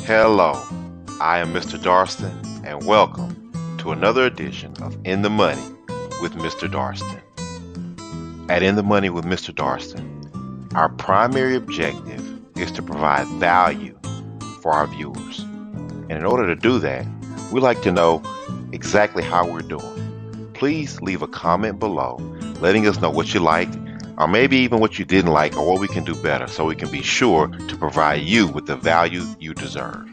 Hello, I am Mr. Darston, and welcome to another edition of In the Money with Mr. Darston. At In the Money with Mr. Darston, our primary objective is to provide value for our viewers. And in order to do that, we like to know exactly how we're doing. Please leave a comment below letting us know what you liked, or maybe even what you didn't like, or what we can do better so we can be sure to provide you with the value you deserve.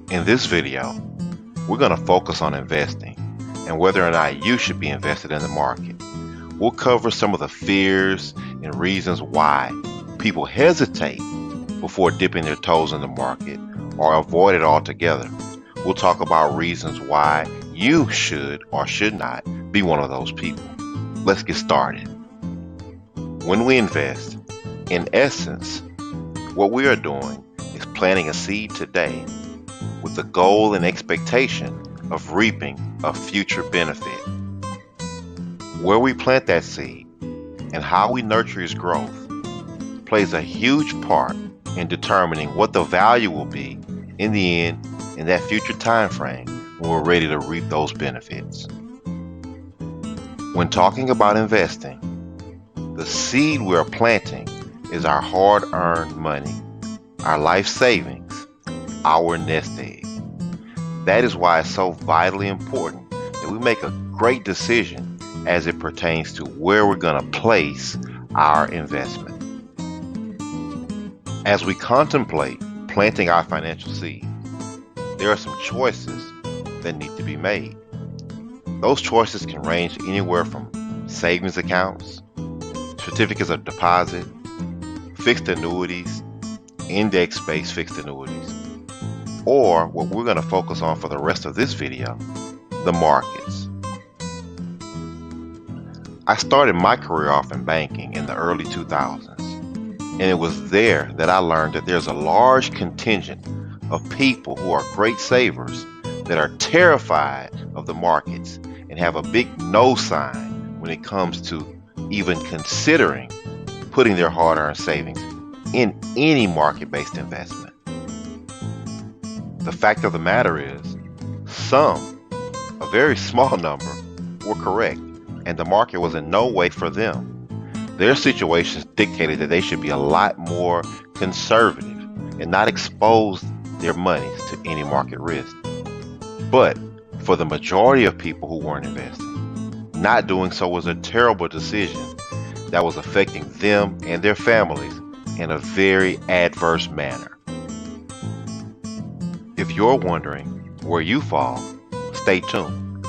In this video, we're going to focus on investing and whether or not you should be invested in the market. We'll cover some of the fears and reasons why people hesitate before dipping their toes in the market or avoid it altogether. We'll talk about reasons why you should or should not be one of those people. Let's get started. When we invest, in essence, what we are doing is planting a seed today with the goal and expectation of reaping a future benefit. Where we plant that seed and how we nurture its growth plays a huge part in determining what the value will be in the end in that future time frame when we're ready to reap those benefits. When talking about investing, the seed we are planting is our hard-earned money, our life savings, our nest egg. That is why it's so vitally important that we make a great decision as it pertains to where we're going to place our investment. As we contemplate planting our financial seed, there are some choices that need to be made. Those choices can range anywhere from savings accounts, certificates of deposit, fixed annuities, index-based fixed annuities, or what we're going to focus on for the rest of this video, the markets. I started my career off in banking in the early 2000s, and it was there that I learned that there's a large contingent of people who are great savers that are terrified of the markets and have a big no sign when it comes to even considering putting their hard-earned savings in any market-based investment. The fact of the matter is, some, a very small number, were correct, and the market was in no way for them. Their situations dictated that they should be a lot more conservative and not expose their monies to any market risk. But for the majority of people who weren't investing, not doing so was a terrible decision that was affecting them and their families in a very adverse manner. If you're wondering where you fall, stay tuned.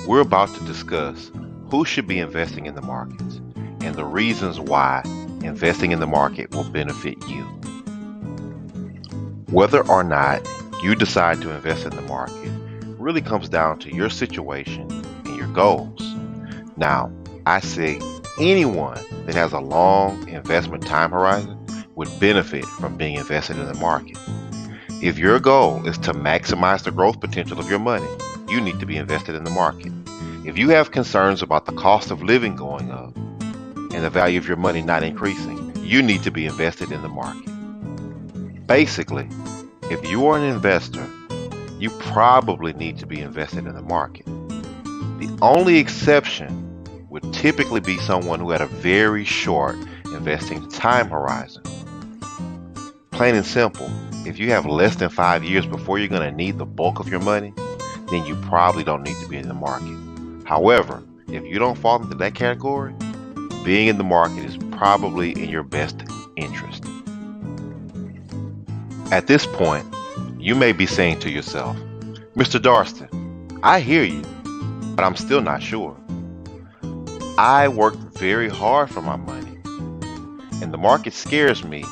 We're about to discuss who should be investing in the markets and the reasons why investing in the market will benefit you. Whether or not you decide to invest in the market really comes down to your situation and your goals. Now, I say anyone that has a long investment time horizon would benefit from being invested in the market. If your goal is to maximize the growth potential of your money, you need to be invested in the market. If you have concerns about the cost of living going up and the value of your money not increasing, you need to be invested in the market. Basically, if you are an investor, you probably need to be invested in the market. The only exception would typically be someone who had a very short investing time horizon. Plain and simple, if you have less than 5 years before you're going to need the bulk of your money, then you probably don't need to be in the market. However, if you don't fall into that category, being in the market is probably in your best interest. At this point, you may be saying to yourself, Mr. Darston, I hear you, but I'm still not sure. I worked very hard for my money, and the market scares me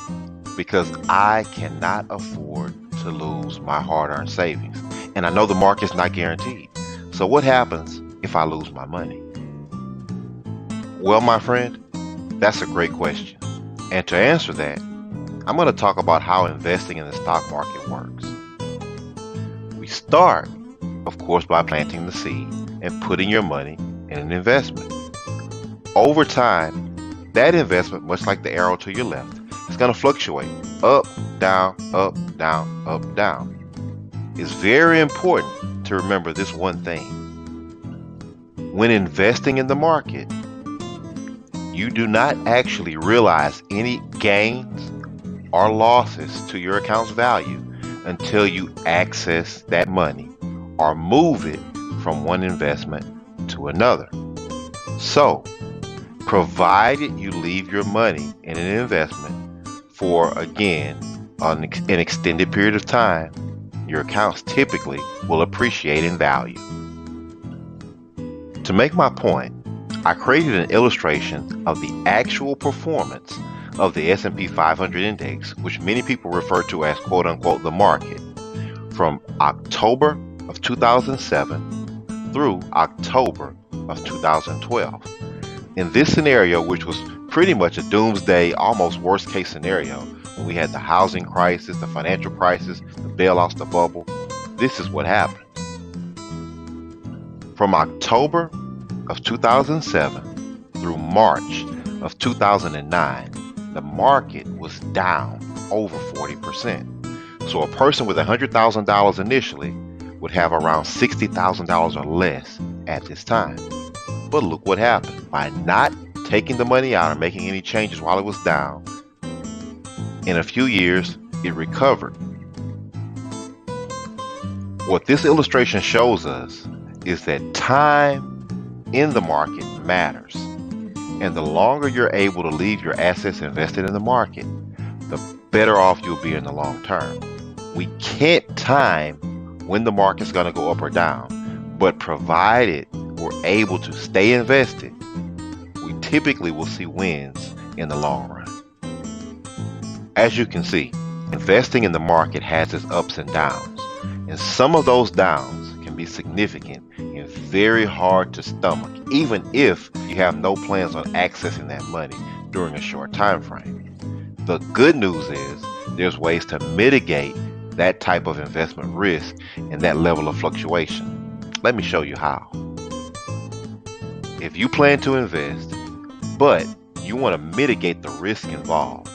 because I cannot afford to lose my hard-earned savings. And I know the market's not guaranteed. So what happens if I lose my money? Well, my friend, that's a great question. And to answer that, I'm going to talk about how investing in the stock market works. We start, of course, by planting the seed and putting your money in an investment. Over time, that investment, much like the arrow to your left, is going to fluctuate up, down, up, down, up, down. It's very important to remember this one thing. When investing in the market, you do not actually realize any gains or losses to your account's value until you access that money or move it from one investment to another. So, provided you leave your money in an investment for, again, an extended period of time, your accounts typically will appreciate in value. To make my point, I created an illustration of the actual performance of the S&P 500 index, which many people refer to as quote-unquote the market, from October of 2007 through October of 2012. In this scenario, which was pretty much a doomsday, almost worst case scenario, when we had the housing crisis, the financial crisis, the bailouts, the bubble, this is what happened. From October of 2007 through March of 2009, the market was down over 40%. So a person with $100,000 initially would have around $60,000 or less at this time. But look what happened. By not taking the money out or making any changes while it was down, in a few years, it recovered. What this illustration shows us is that time in the market matters. And the longer you're able to leave your assets invested in the market, the better off you'll be in the long term. We can't time when the market's going to go up or down, but provided we're able to stay invested, we typically will see wins in the long run. As you can see, investing in the market has its ups and downs, and some of those downs can be significant and very hard to stomach, even if you have no plans on accessing that money during a short time frame. The good news is there's ways to mitigate that type of investment risk and that level of fluctuation. Let me show you how. If you plan to invest, but you want to mitigate the risk involved,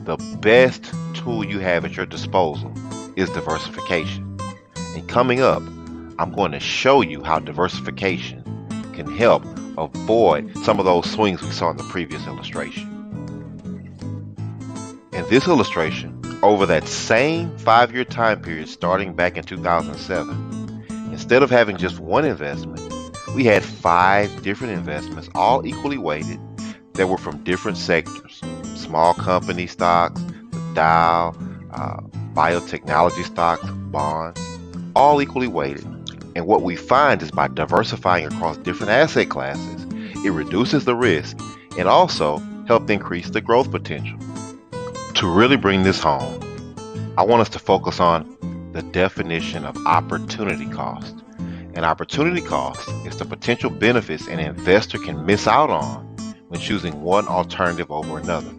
the best tool you have at your disposal is diversification. And coming up, I'm going to show you how diversification can help avoid some of those swings we saw in the previous illustration. In this illustration, over that same 5-year time period starting back in 2007, instead of having just one investment, we had 5 different investments, all equally weighted, that were from different sectors. Small company stocks, the Dow, biotechnology stocks, bonds, all equally weighted. And what we find is by diversifying across different asset classes, it reduces the risk and also helps increase the growth potential. To really bring this home, I want us to focus on the definition of opportunity cost. And opportunity cost is the potential benefits an investor can miss out on when choosing one alternative over another.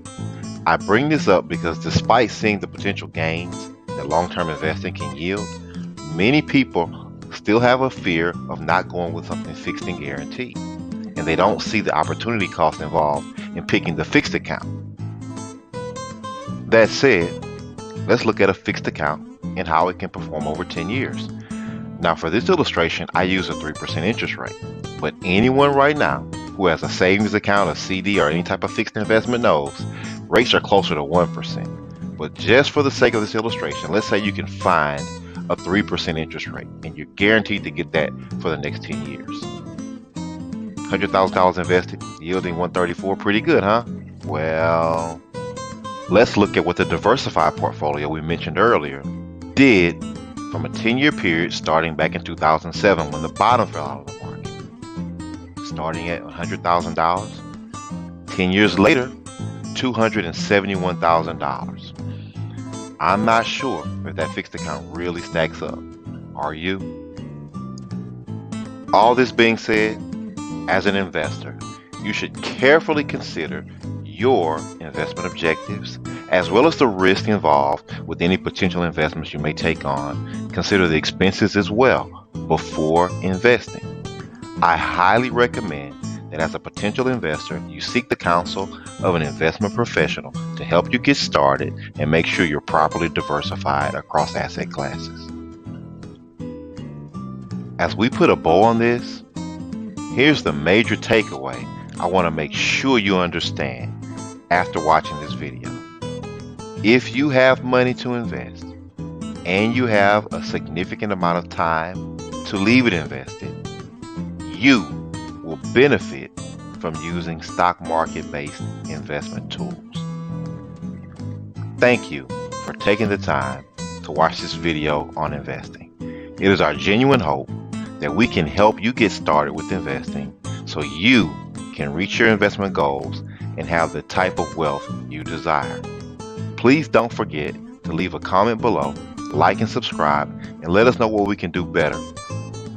I bring this up because despite seeing the potential gains that long-term investing can yield, many people still have a fear of not going with something fixed and guaranteed, and they don't see the opportunity cost involved in picking the fixed account. That said, let's look at a fixed account and how it can perform over 10 years. Now for this illustration, I use a 3% interest rate, but anyone right now who has a savings account, a CD, or any type of fixed investment knows rates are closer to 1%. But just for the sake of this illustration, let's say you can find a 3% interest rate and you're guaranteed to get that for the next 10 years. $100,000 invested, yielding 134, pretty good, huh? Well, let's look at what the diversified portfolio we mentioned earlier did from a 10-year period starting back in 2007 when the bottom fell out of the market. Starting at $100,000, 10 years later, $271,000. I'm not sure if that fixed account really stacks up. Are you? All this being said, as an investor, you should carefully consider your investment objectives, as well as the risk involved with any potential investments you may take on. Consider the expenses as well before investing. I highly recommend that as a potential investor, you seek the counsel of an investment professional to help you get started and make sure you're properly diversified across asset classes. As we put a bow on this, here's the major takeaway I want to make sure you understand after watching this video. If you have money to invest and you have a significant amount of time to leave it invested, you will benefit from using stock market-based investment tools. Thank you for taking the time to watch this video on investing. It is our genuine hope that we can help you get started with investing so you can reach your investment goals and have the type of wealth you desire. Please don't forget to leave a comment below, like and subscribe, and let us know what we can do better,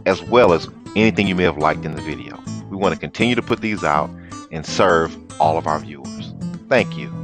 as well as anything you may have liked in the video. We want to continue to put these out and serve all of our viewers. Thank you.